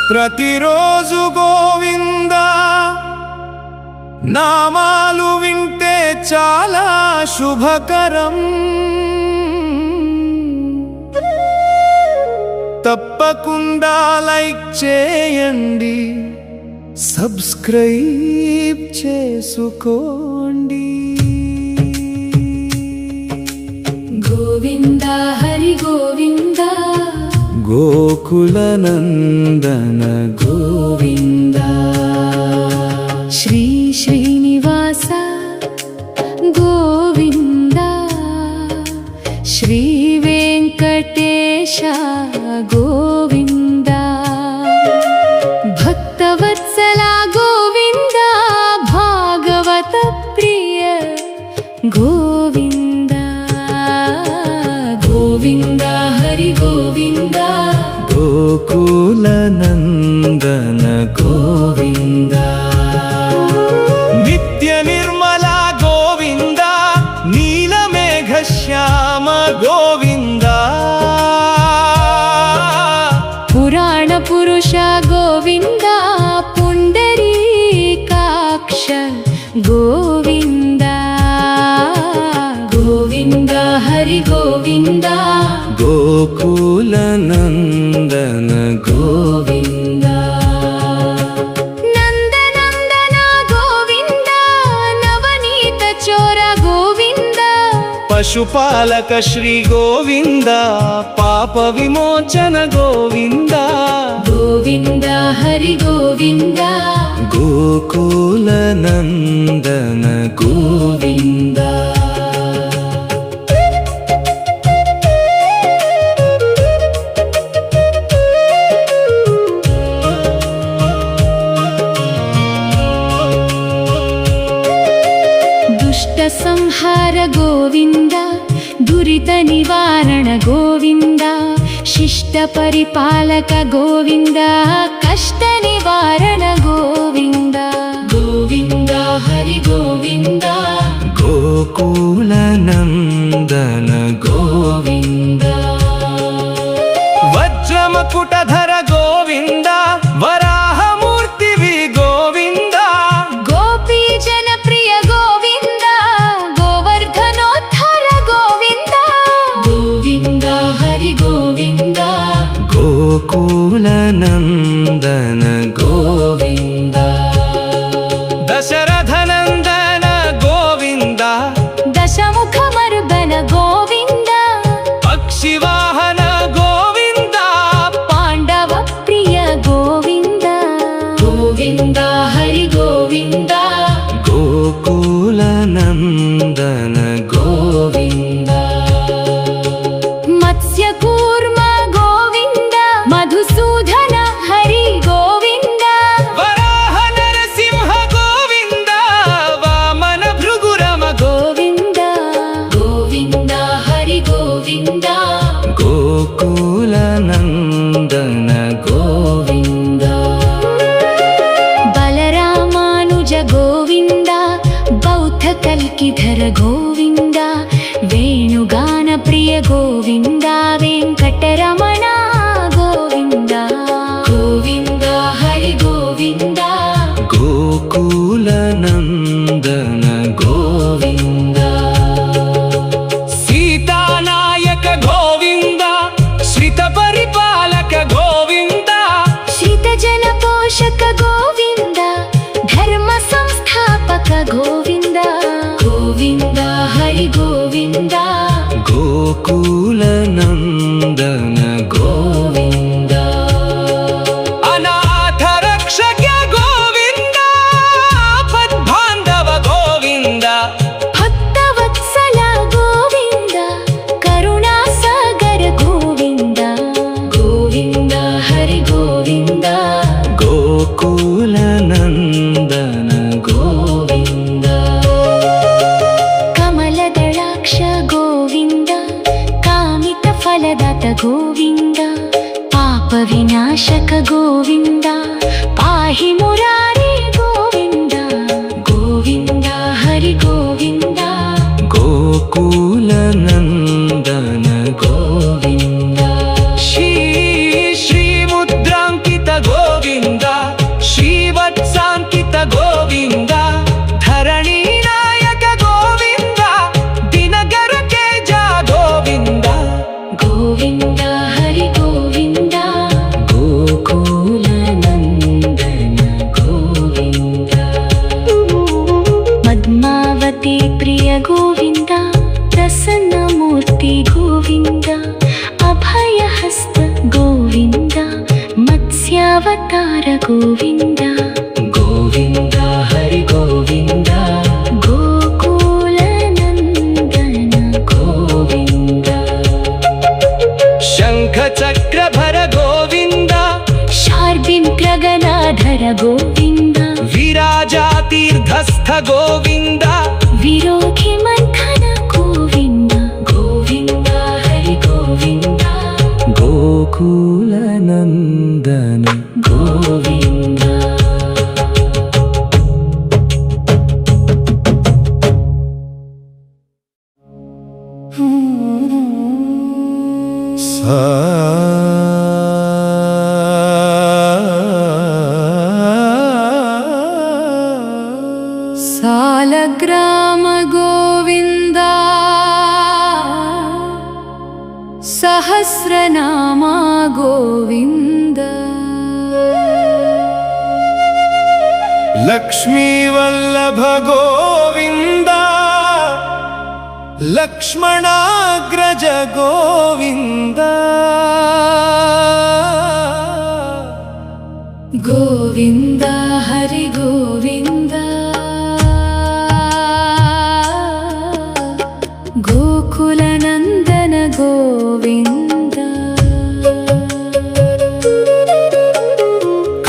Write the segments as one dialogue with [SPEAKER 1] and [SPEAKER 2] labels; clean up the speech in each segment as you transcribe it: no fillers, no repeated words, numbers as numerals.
[SPEAKER 1] ప్రతిరోజు గోవిందా నామాలు వింటే చాలా శుభకరం. తప్పకుండా లైక్ చేయండి, సబ్స్క్రైబ్ చేసుకోండి.
[SPEAKER 2] గోవిందా హరి గోవిందా,
[SPEAKER 1] గోకుల నందన
[SPEAKER 2] గోవిందా. శ్రీ శ్రీనివాస గోవిందా, శ్రీ వెంకటేశ గోవిందా. భక్తవత్సల గోవిందా, భాగవత ప్రియ గోవిందా. గోవిందా హరి గోవిందా,
[SPEAKER 1] గోకుల నందన
[SPEAKER 2] గోవిందా.
[SPEAKER 1] నిత్య నిర్మల గోవిందా, నీలమేఘ శ్యామ గోవిందా.
[SPEAKER 2] పురాణ పురుష గోవిందా, పుండరీకాక్ష గోవిందా. గోవిందా హరి గోవిందా,
[SPEAKER 1] గోకుల నందన
[SPEAKER 2] గోవిందా. నందనందన గోవిందా, నవనీత చోర గోవిందా.
[SPEAKER 1] పశుపాలక శ్రీ గోవిందా, పాప విమోచన గోవిందా.
[SPEAKER 2] గోవిందా హరి గోవిందా,
[SPEAKER 1] గోకుల నందన
[SPEAKER 2] గోవిందా. దుష్ట సంహార గోవిందా, దురిత నివారణ గోవిందా. శిష్ట పరిపాలక గోవిందా, కష్ట నివారణ గోవిందా. గోవిందా హరి గోవిందా,
[SPEAKER 1] గోకుల నందన
[SPEAKER 2] గోవిందా.
[SPEAKER 1] వజ్రమకుటధర గోవిందా, వరాహమూర్తివి గోవిందా.
[SPEAKER 2] గోపీ జనప్రియ గోవిందా, గోవర్ధనోద్ధర గోవిందా. గోవిందా హరి గోవిందా,
[SPEAKER 1] గోకుల నందన
[SPEAKER 2] గోవిందా.
[SPEAKER 1] దశరథ నందన గోవిందా,
[SPEAKER 2] దశముఖమర్దన గోవిందా.
[SPEAKER 1] పక్షివాహన గోవిందా.
[SPEAKER 2] పాండవ ప్రియ గోవిందా. గోవిందా హరి గోవిందా,
[SPEAKER 1] గోకుల నందన
[SPEAKER 2] గోవిందా. మత్స్య కూర్మ గోవిందా, మధుసూదన హరి గోవిందా.
[SPEAKER 1] వరాహ నరసింహ గోవిందా, వామన భృగురమ
[SPEAKER 2] గోవిందా. గోవిందా హరి గోవిందా,
[SPEAKER 1] గోకుల నందన
[SPEAKER 2] గోవిందా. బలరామానుజ గోవిందా, బౌద్ధ కల్కిధర గోవిందా. వేణుగాన ప్రియ గోవిందా, వెంకటరమణ గోవిందా. గోవిందా హరి గోవిందా,
[SPEAKER 1] గోకుల నందన
[SPEAKER 2] గోవిందా.
[SPEAKER 1] సీతానాయక గోవిందా, శ్రిత పరిపాలక గోవిందా.
[SPEAKER 2] శ్రిత జన పోషక గోవిందా, ధర్మ సంస్థాపక గోవిందా. గోవిందా హరి గోవిందా,
[SPEAKER 1] గోకుల నందన
[SPEAKER 2] గోవిందా.
[SPEAKER 1] అనాథ రక్షక గోవిందా, పద్బాంధవ గోవిందా.
[SPEAKER 2] భక్తవత్సల గోవిందా, కరుణా సాగర గోవిందా. గోవిందా హరి గోవిందా,
[SPEAKER 1] గోకుల నందన
[SPEAKER 2] గోవిందా. కమలదళాక్ష గోవిందా, కామిత ఫలదాత గోవిందా. ಗೋವಿಂದ
[SPEAKER 1] ಗೋವಿಂದ ಹರಿ ಗೋವಿಂದ
[SPEAKER 2] ಗೋಕುಲ ನಂದನ
[SPEAKER 1] ಗೋವಿಂದ ಶಂಖ ಚಕ್ರಭರ ಗೋವಿಂದ
[SPEAKER 2] ಶಾರ್ಬಿಂತ್ರಗನಾಧರ ಗೋವಿಂದ
[SPEAKER 1] ವಿರಾಜಾತೀರ್ಧಸ್ಥ ಗೋವಿಂದ
[SPEAKER 2] ವಿರೋಧಿ ಮಂಥನ ಗೋವಿಂದ
[SPEAKER 1] ಗೋವಿಂದ ಹರಿ ಗೋವಿಂದ ಗೋಕುಲ ನಂದನ
[SPEAKER 2] ಗೋವಿಂದ ಸಾಲಗ್ರಾಮ ಗೋವಿಂದ ಸಹಸ್ರನಾಮ ಗೋವಿಂದ
[SPEAKER 1] ಲಕ್ಷ್ಮೀ ವಲ್ಲಭ ಗೋವಿಂದ ಲಕ್ಷ್ಮಣಾಗ್ರಜ ಗೋವಿಂದ
[SPEAKER 2] ಗೋವಿಂದ ಹರಿ ಗೋವಿಂದ ಗೋಕುಲ ನಂದನ ಗೋವಿಂದ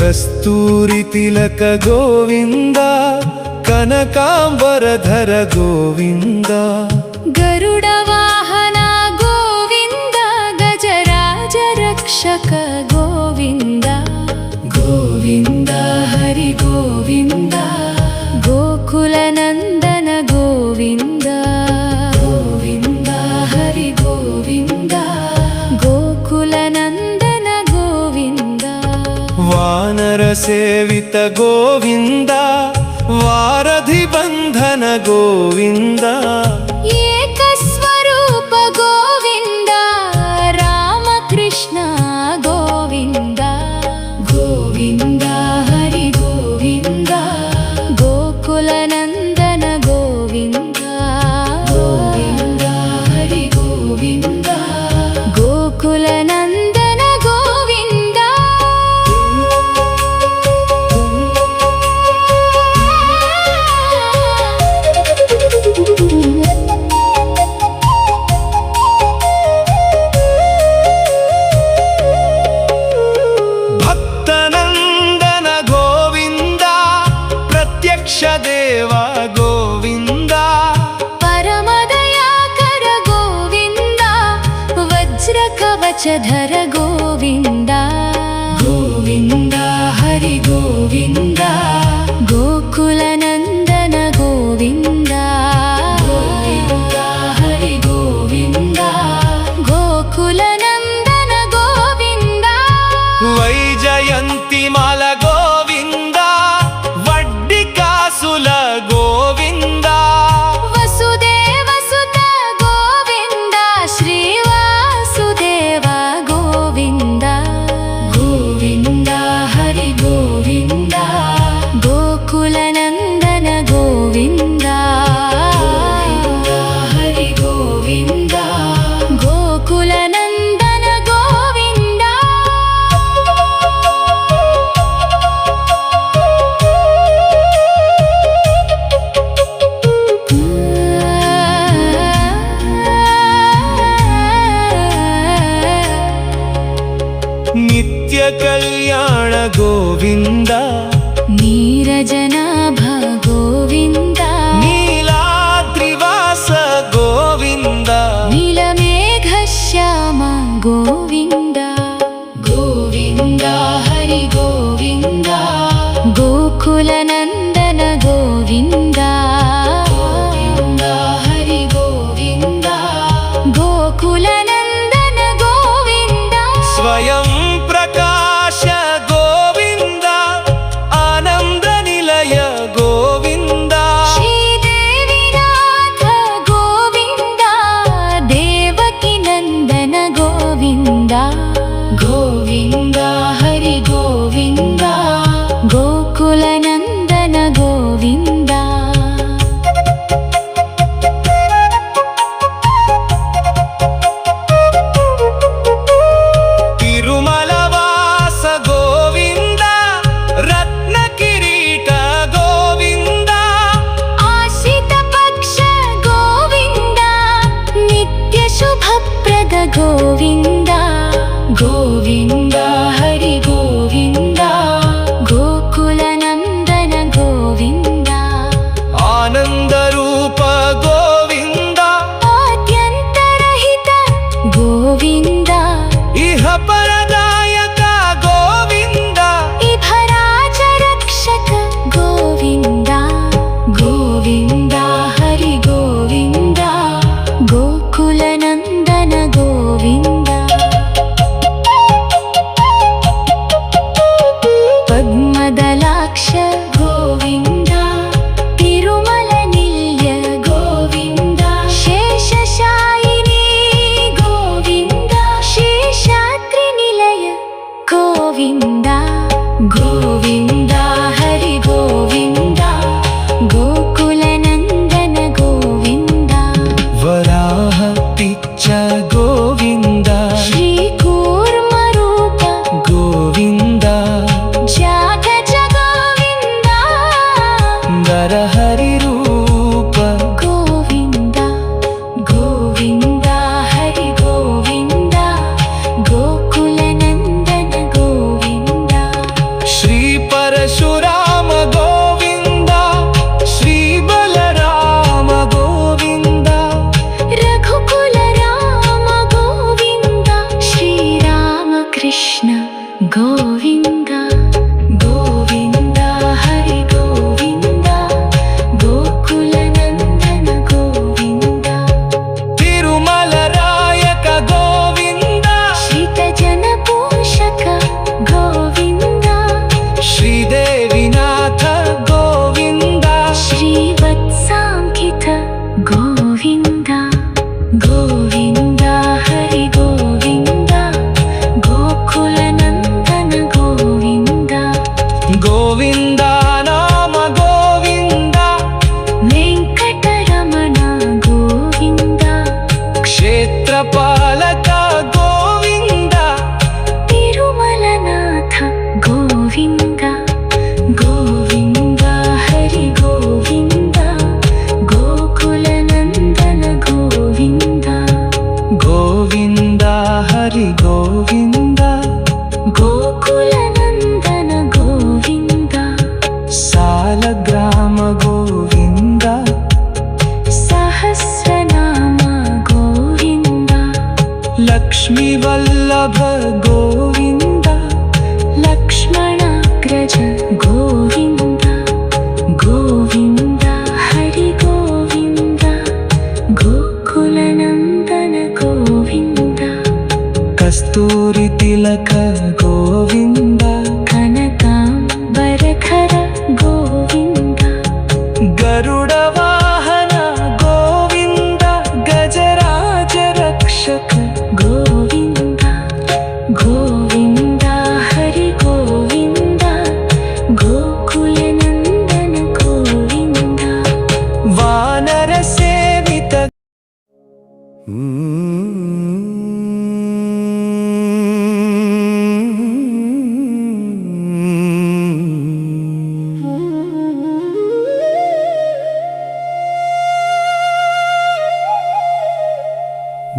[SPEAKER 1] ಕಸ್ತೂರಿ ತಿಲಕ ಗೋವಿಂದ ಕನಕಾಂಬರಧರ ಗೋವಿಂದ
[SPEAKER 2] ಗರುಡ ವಾಹನ ಗೋವಿಂದ ಗಜರಾಜ ರಕ್ಷಕ ಗೋವಿಂದ
[SPEAKER 1] ಗೋವಿಂದ ಹರಿ ಗೋವಿಂದ
[SPEAKER 2] ಗೋಕುಲ ನಂದನ ಗೋವಿಂದ
[SPEAKER 1] ಗೋವಿಂದ ಹರಿ ಗೋವಿಂದ
[SPEAKER 2] ಗೋಕುಲ ನಂದನ ಗೋವಿಂದ
[SPEAKER 1] ವಾನರ ಸೇವಿತ ಗೋವಿಂದ ವಾರಧಿ ಬಂಧನ ಗೋವಿಂದ
[SPEAKER 2] ಏಕಸ್ವರೂಪ ಗೋವಿಂದ ರಾಮಕೃಷ್ಣ ಗೋವಿಂದ
[SPEAKER 1] ಗೋವಿಂದ ಹರಿ ಗೋವಿಂದ
[SPEAKER 2] ಗೋಕುಲ ನಂದನ ಗೋವಿಂದ
[SPEAKER 1] ಗೋವಿಂದ ಹರಿ ಗೋವಿಂದ
[SPEAKER 2] ಗೋಕುಲ ನಂದನ ಗೋವಿಂದ
[SPEAKER 1] ಭಕ್ತನಂದನ ಗೋವಿಂದ ಪ್ರತ್ಯಕ್ಷ ದೇವ ಗೋವಿಂದ
[SPEAKER 2] ಪರಮದಯಾಕರ ಗೋವಿಂದ ವಜ್ರ ಕವಚಧರ ಗೋವಿಂದ
[SPEAKER 1] ಗೋವಿಂದ ಹರಿ ಗೋವಿಂದ
[SPEAKER 2] ಗೋಕುಲ ನಂದನ ಗೋವಿಂದ
[SPEAKER 1] ಗೋವಿಂದ ಹರಿ ಗೋವಿಂದ
[SPEAKER 2] ಗೋಕುಲ ನಂದನ ಗೋವಿಂದ
[SPEAKER 1] ವೈಜಯಂತಿ ಮಾಲ ಗೋವಿಂದ ವಡ್ಡಿ ಕಾಸುಲ ಗೋವಿಂದ
[SPEAKER 2] ವಸುದೇವ ಸುತ ಗೋವಿಂದ ಶ್ರೀವಾಸುದೇವ ಗೋವಿಂದ
[SPEAKER 1] ಗೋವಿಂದ ಹರಿ ಗೋವಿಂದ
[SPEAKER 2] ಗೋಕುಲ ನಂದನ ಗೋವಿಂದ
[SPEAKER 1] ಗೋವಿಂದ ಹರಿ ಗೋವಿಂದ
[SPEAKER 2] ಗೋಕುಲ ನಂದನ ಗೋವಿಂದ
[SPEAKER 1] ನಿತ್ಯ ಕಲ್ಯಾಣ ಗೋವಿಂದ
[SPEAKER 2] ನೀರಜನಾಭ ಗೋವಿಂದ
[SPEAKER 1] ನೀಲಾದ್ರಿವಾಸ ಗೋವಿಂದ
[SPEAKER 2] ನೀಲಮೇಘ ಶ್ಯಾಮ ಗೋವಿಂದ
[SPEAKER 1] ಗೋವಿಂದ ಹರಿ ಗೋವಿಂದ
[SPEAKER 2] ಗೋಕುಲ ನಂದನ ಗೋವಿಂದ
[SPEAKER 1] ಗೋವಿಂದ ಹರಿ ಗೋವಿಂದ
[SPEAKER 2] ಗೋಕುಲ ನಂದನ ಗೋವಿಂದ
[SPEAKER 1] ಸ್ವಯಂ ಪ್ರಕಾಶ ಗೋವಿಂದ ಆನಂದ ನಿಲಯ नरहरि रूप
[SPEAKER 2] गोविन्द गोविन्द हरि गोविन्द गोकुलनन्दन गोविन्द
[SPEAKER 1] श्री परशुराम गोविन्द श्री बलराम गोविन्द
[SPEAKER 2] रघुकुल राम गोविन्द श्रीरामकृष्ण गोविन्द गोविन्द हरि गोविन्द गोकुलनन्दन गोविन्द
[SPEAKER 1] तिरुमलरायक गोविन्द
[SPEAKER 2] श्रितजनपोषक गोविन्द
[SPEAKER 1] श्रीदेवीनाथ गोविन्द
[SPEAKER 2] श्रीवत्साङ्कित गोविन्द गोविन्द हरि गोविन्द गोकुलनन्दन गोविन्द
[SPEAKER 1] गोविन्द नाम गोविन्द
[SPEAKER 2] वेङ्कटरमण गोविन्द
[SPEAKER 1] क्षेत्रपालक गोविन्द
[SPEAKER 2] तिरुमलनाथ गोविन्द गोविन्द हरि गोविन्द गोकुलनन्दन गोविन्द
[SPEAKER 1] गोविन्द हरि गोविन्द
[SPEAKER 2] गोकुलनन्दन गोविन्द
[SPEAKER 1] सालग्राम गोविन्द
[SPEAKER 2] सहस्रनाम गोविन्द
[SPEAKER 1] लक्ष्मीवल्लभ गोविन्द
[SPEAKER 2] लक्ष्मणाग्रज गोविन्द गोविन्द हरि गोविन्द गोकुलनन्दन गोविन्द
[SPEAKER 1] कस्तूरि तिलक गोविन्द
[SPEAKER 2] कनकाम्बरधर गोविन्द
[SPEAKER 1] गरुडवाहन गोविन्द गजराज रक्षक
[SPEAKER 2] गोविन्द गोविन्द हरि गोविन्द गोकुलनन्दन गोविन्द
[SPEAKER 1] वानर सेवित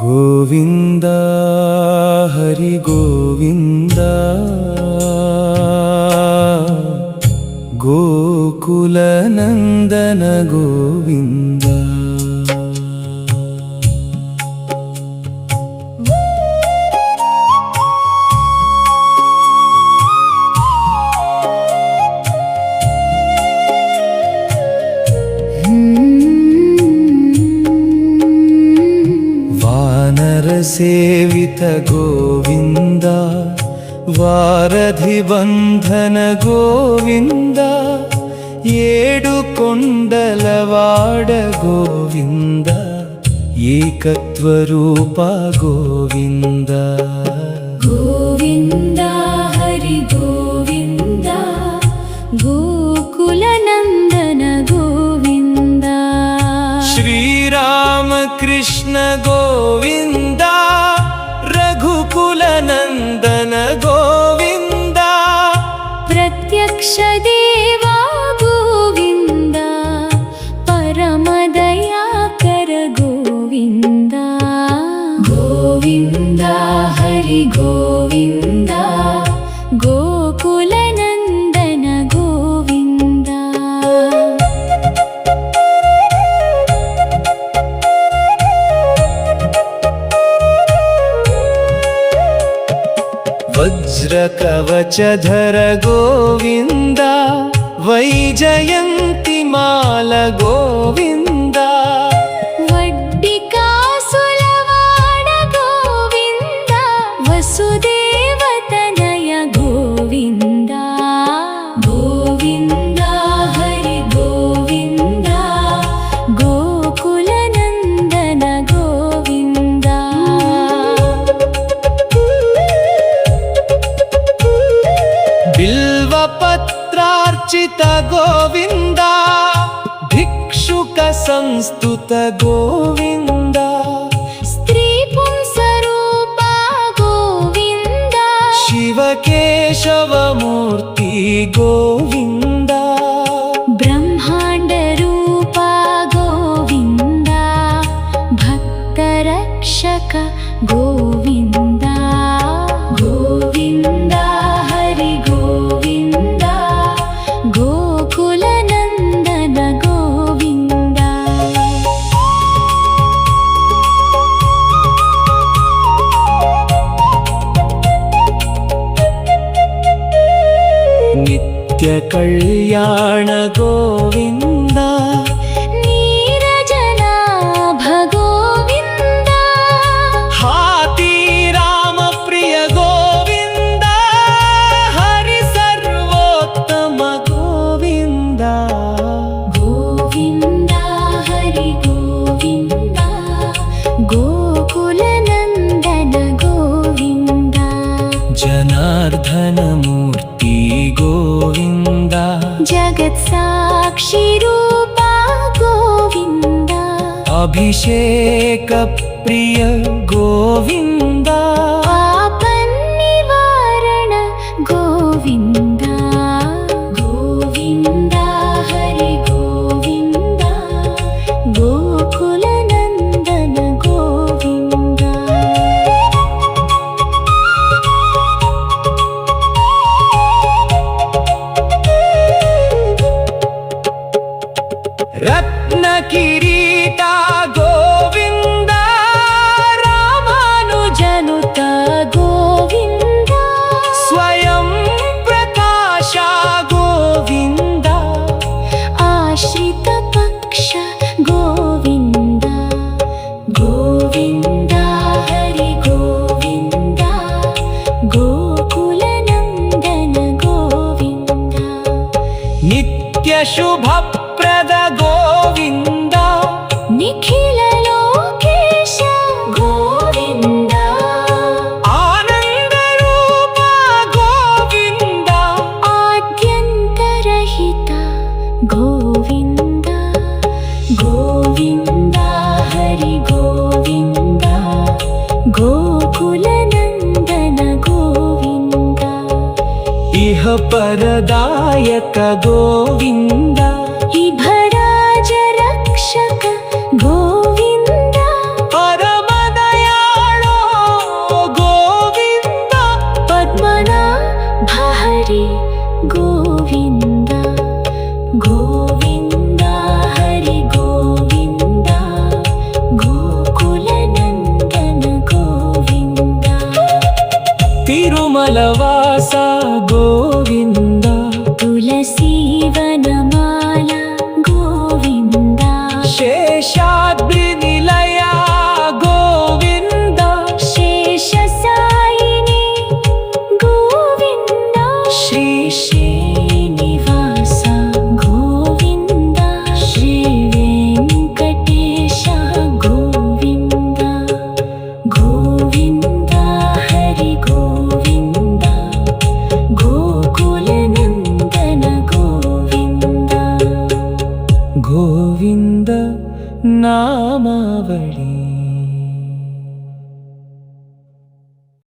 [SPEAKER 1] गोविन्द हरि गोविन्द गोकुलनन्दन गोविन्द सेवित गोविन्द वारधिबन्धन गोविन्द ఏడుకొండలవాడ గోవింద ఏకత్వరూప గోవింద
[SPEAKER 2] గోవింద హరి గోవింద గోకులనందన గోవింద
[SPEAKER 1] శ్రీరామకృష్ణ గోవింద రఘుకులనందన గోవింద
[SPEAKER 2] ప్రత్యక్ష దేవా గోవింద పరమదయాకర గోవింద గోవింద హరి గోవింద గోకులనందన గోవింద
[SPEAKER 1] వజ్రకవచధర గోవింద వైజయంతిమాల గోవింద
[SPEAKER 2] వడ్డికాసులవాడ గోవింద వసుదేవతనయ గోవింద గోవింద హరి గోవింద గోకులనందన గోవింద
[SPEAKER 1] బిల్వపత్రార్చిత గోవింద భిక్షుక సంస్తుత గోవింద
[SPEAKER 2] స్త్రీ పుంసరూప గోవింద
[SPEAKER 1] శివకేశవమూర్తి గోవింద
[SPEAKER 2] బ్రహ్మాండ
[SPEAKER 1] ಕಲ್ಯಾಣ ಗೋವಿಂದ
[SPEAKER 2] ನೀರಜನಾಭ ಗೋವಿಂದ
[SPEAKER 1] ಹಾತಿ ರಾಮ ಪ್ರಿಯ ಗೋವಿಂದ ಹರಿ ಸರ್ವೋತ್ತಮ ಗೋವಿಂದ
[SPEAKER 2] ಗೋವಿಂದ ಹರಿ ಗೋವಿಂದ ಗೋಕುಲ ನಂದನ ಗೋವಿಂದ
[SPEAKER 1] ಜನಾರ್ದನ ಮೂರ್ತಿ ಗೋವಿಂದ
[SPEAKER 2] ಜಗತ್ ಸಾಕ್ಷಿ ರೂಪ ಗೋವಿಂದ
[SPEAKER 1] ಅಭಿಷೇಕ ಪ್ರಿಯ ಗೋವಿಂದ
[SPEAKER 2] ಪಾಪ ನಿವಾರಣ ಗೋವಿಂದ ಗೋವಿಂದ ಹರಿ ಗೋವಿಂದ ಗೋಕುಲ ನಂದನ ಗೋವಿಂದ
[SPEAKER 1] ರತ್ನ ಕಿರೀಟ ಗೋವಿಂದ
[SPEAKER 2] ರಾಮಾನುಜನುತ ಗೋವಿಂದ
[SPEAKER 1] ಸ್ವಯಂ ಪ್ರಕಾಶ ಗೋವಿಂದ
[SPEAKER 2] ಆಶ್ರಿತ ಪಕ್ಷ ಗೋವಿಂದ ಗೋವಿಂದ ಹರಿ ಗೋವಿಂದ ಗೋಕುಲ ನಂದನ ಗೋವಿಂದ
[SPEAKER 1] ನಿತ್ಯ ಶುಭ ಪ್ರದ ಗೋವಿಂದ
[SPEAKER 2] ನಿಖಿಲ ಲೋಕೇಶ ಗೋವಿಂದ
[SPEAKER 1] ಆನಂದ ರೂಪ ಗೋವಿಂದ
[SPEAKER 2] ಆದ್ಯಂತರಹಿತ ಗೋವಿಂದ ಗೋವಿಂದ ಹರಿ ಗೋವಿಂದ ಗೋಕುಲ ನಂದನ ಗೋವಿಂದ
[SPEAKER 1] ಇಹ ಪರದಾಯಕ ಗೋವಿಂದ
[SPEAKER 2] ಇಭರಾಜ ರಕ್ಷಕ ಗೋವಿಂದ
[SPEAKER 1] ಪರಮ ದಯಾಳೋ ಗೋವಿಂದ
[SPEAKER 2] ಪದ್ಮನಾಭ ಹರಿ ಗೋವಿಂದ ಗೋವಿಂದ